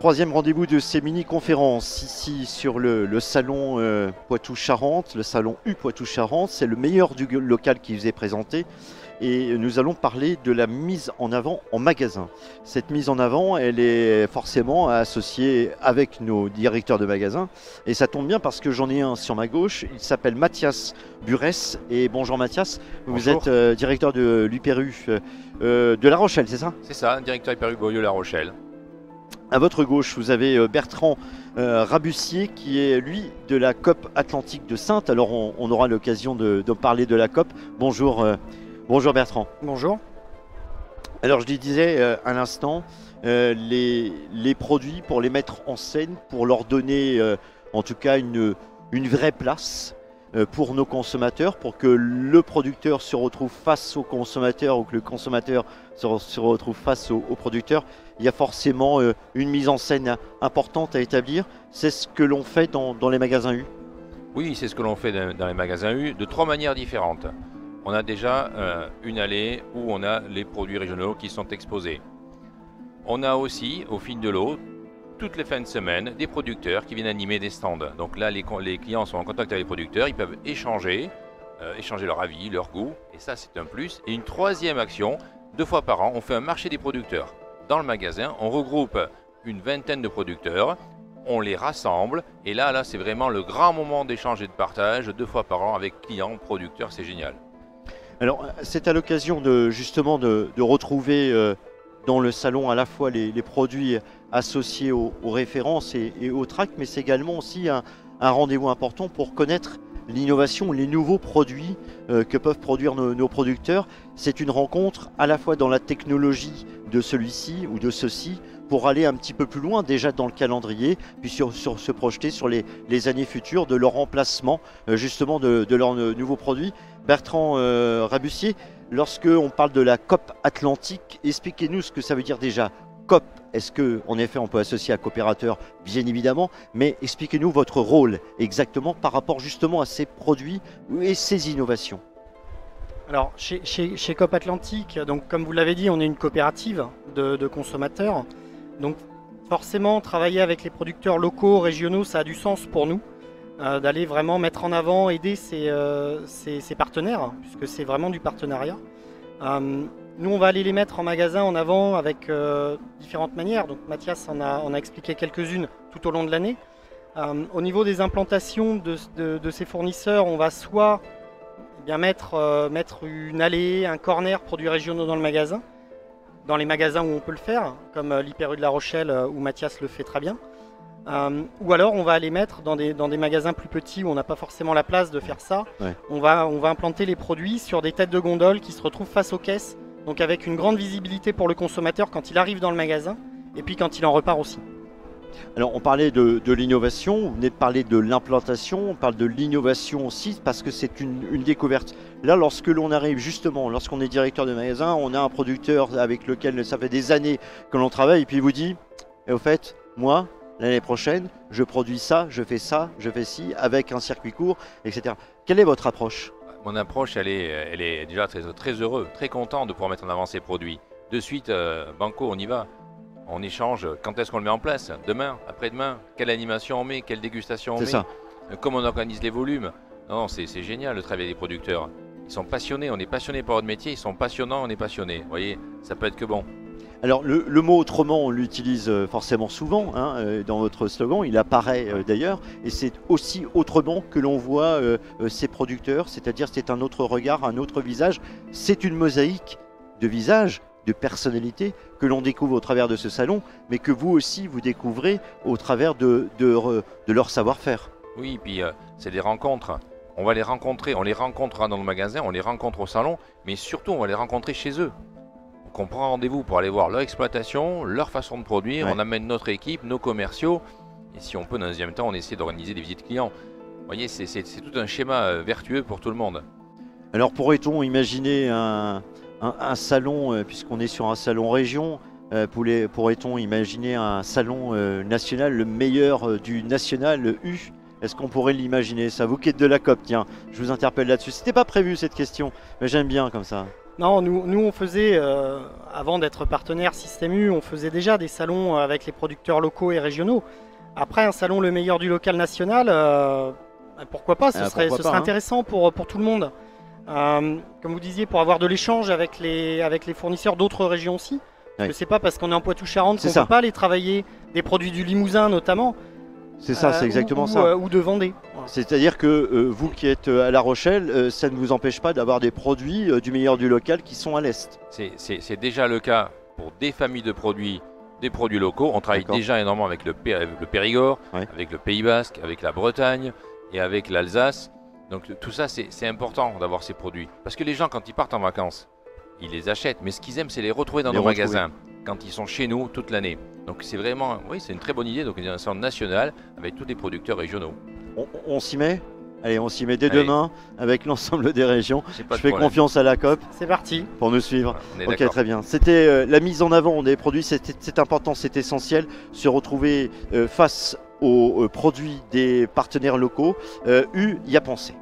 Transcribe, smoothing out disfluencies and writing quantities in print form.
Troisième rendez-vous de ces mini-conférences ici sur le salon Poitou-Charentes, le salon U Poitou-Charentes. C'est le meilleur du local qui vous est présenté et nous allons parler de la mise en avant en magasin. Cette mise en avant, elle est forcément associée avec nos directeurs de magasins et ça tombe bien parce que j'en ai un sur ma gauche, il s'appelle Mathias Burès. Et bonjour Mathias, vous Bonjour. êtes directeur de l'UPRU de La Rochelle, c'est ça? C'est ça, directeur Hyper Hugo La Rochelle. À votre gauche, vous avez Bertrand Rabussier qui est lui de la COP Atlantique de Saintes. Alors on aura l'occasion de parler de la COP. Bonjour, bonjour Bertrand. Bonjour. Alors je disais à l'instant, les produits pour les mettre en scène, pour leur donner en tout cas une vraie place pour nos consommateurs, pour que le producteur se retrouve face au consommateur ou que le consommateur se retrouve face au producteur. Il y a forcément une mise en scène importante à établir. C'est ce que l'on fait dans les magasins U. Oui, c'est ce que l'on fait dans les magasins U de trois manières différentes. On a déjà une allée où on a les produits régionaux qui sont exposés. On a aussi, au fil de l'eau, toutes les fins de semaine, des producteurs qui viennent animer des stands. Donc là, les clients sont en contact avec les producteurs, ils peuvent échanger leur avis, leur goût, et ça c'est un plus. Et une troisième action, 2 fois par an, on fait un marché des producteurs. Dans le magasin, on regroupe une vingtaine de producteurs, on les rassemble, et là c'est vraiment le grand moment d'échange et de partage, 2 fois par an avec clients, producteurs, c'est génial. Alors c'est à l'occasion justement de retrouver dans le salon à la fois les produits associés aux références et aux tracts, mais c'est également aussi un rendez-vous important pour connaître l'innovation, les nouveaux produits que peuvent produire nos producteurs. C'est une rencontre à la fois dans la technologie de celui-ci ou de ceux-ci pour aller un petit peu plus loin déjà dans le calendrier, puis sur se projeter sur les années futures de leur emplacement, justement de leurs nouveaux produits. Bertrand Rabussier, lorsque on parle de la COP Atlantique, expliquez-nous ce que ça veut dire déjà. COP, est-ce qu'en effet on peut associer à coopérateur? Bien évidemment, mais expliquez-nous votre rôle exactement par rapport justement à ces produits et ces innovations. Alors chez COP Atlantique, donc comme vous l'avez dit, on est une coopérative de consommateurs. Donc forcément, travailler avec les producteurs locaux, régionaux, ça a du sens pour nous. D'aller vraiment mettre en avant, aider ces partenaires, hein, puisque c'est vraiment du partenariat. Nous, on va aller les mettre en magasin en avant avec différentes manières. Donc Mathias en a expliqué quelques-unes tout au long de l'année. Au niveau des implantations de ces fournisseurs, on va soit mettre une allée, un corner produits régionaux dans le magasin, dans les magasins où on peut le faire, comme l'Hyper U de La Rochelle où Mathias le fait très bien. Ou alors on va aller mettre dans des magasins plus petits où on n'a pas forcément la place de faire ça. Ouais. On va implanter les produits sur des têtes de gondole qui se retrouvent face aux caisses, donc avec une grande visibilité pour le consommateur quand il arrive dans le magasin et puis quand il en repart aussi. Alors on parlait de l'innovation, vous venez de parler de l'implantation, on parle de l'innovation aussi parce que c'est une découverte. Là, lorsque l'on arrive justement, lorsqu'on est directeur de magasin, on a un producteur avec lequel ça fait des années que l'on travaille et puis il vous dit, et au fait, moi, l'année prochaine, je produis ça, je fais ci, avec un circuit court, etc. Quelle est votre approche? Mon approche, elle est déjà très heureux, très content de pouvoir mettre en avant ces produits. De suite, banco, on y va. On échange, quand est-ce qu'on le met en place? Demain, après-demain, quelle animation on met, quelle dégustation on met, ça. Comment on organise les volumes. Non, c'est génial le travail des producteurs. Ils sont passionnés, on est passionnés par notre métier, ils sont passionnants, on est passionnés. Vous voyez, ça peut être que bon. Alors le mot autrement, on l'utilise forcément souvent dans votre slogan, il apparaît d'ailleurs, et c'est aussi autrement que l'on voit ces producteurs, c'est-à-dire c'est un autre regard, un autre visage, c'est une mosaïque de visages, de personnalités que l'on découvre au travers de ce salon, mais que vous aussi vous découvrez au travers de leur savoir-faire. Oui, puis c'est des rencontres. On va les rencontrer, on les rencontrera dans le magasin, on les rencontre au salon, mais surtout on va les rencontrer chez eux. Donc on prend rendez-vous pour aller voir leur exploitation, leur façon de produire, Ouais. on amène notre équipe, nos commerciaux, et si on peut, dans un deuxième temps, on essaie d'organiser des visites clients. Vous voyez, c'est tout un schéma vertueux pour tout le monde. Alors pourrait-on imaginer un salon, puisqu'on est sur un salon région, pourrait-on imaginer un salon national, le meilleur du national, le U, Est-ce qu'on pourrait l'imaginer ça? Vous qui êtes de la COP, tiens, je vous interpelle là-dessus. C'était pas prévu cette question, mais j'aime bien comme ça. Non, nous on faisait, avant d'être partenaire Système U, on faisait déjà des salons avec les producteurs locaux et régionaux. Après un salon le meilleur du local national, pourquoi pas, ce serait intéressant pour tout le monde. Comme vous disiez, pour avoir de l'échange avec les fournisseurs d'autres régions aussi. Parce que c'est pas parce qu'on est en Poitou-Charentes qu'on ne peut pas aller travailler des produits du Limousin notamment. C'est ça, c'est exactement ça. Ou de Vendée. Voilà. C'est-à-dire que vous qui êtes à La Rochelle, ça ne vous empêche pas d'avoir des produits du meilleur du local qui sont à l'Est. C'est déjà le cas pour des familles de produits, des produits locaux. On travaille déjà énormément avec le Périgord, avec le Pays Basque, avec la Bretagne et avec l'Alsace. Donc tout ça, c'est important d'avoir ces produits. Parce que les gens, quand ils partent en vacances, ils les achètent. Mais ce qu'ils aiment, c'est les retrouver dans nos magasins quand ils sont chez nous toute l'année. Donc c'est vraiment, oui, c'est une très bonne idée. Donc un centre national avec tous les producteurs régionaux. On s'y met? Allez, on s'y met dès demain avec l'ensemble des régions. Je fais confiance à la COP. C'est parti. Pour nous suivre. Ok, très bien. C'était la mise en avant des produits. C'est important, c'est essentiel. Se retrouver face aux produits des partenaires locaux. Y a pensé.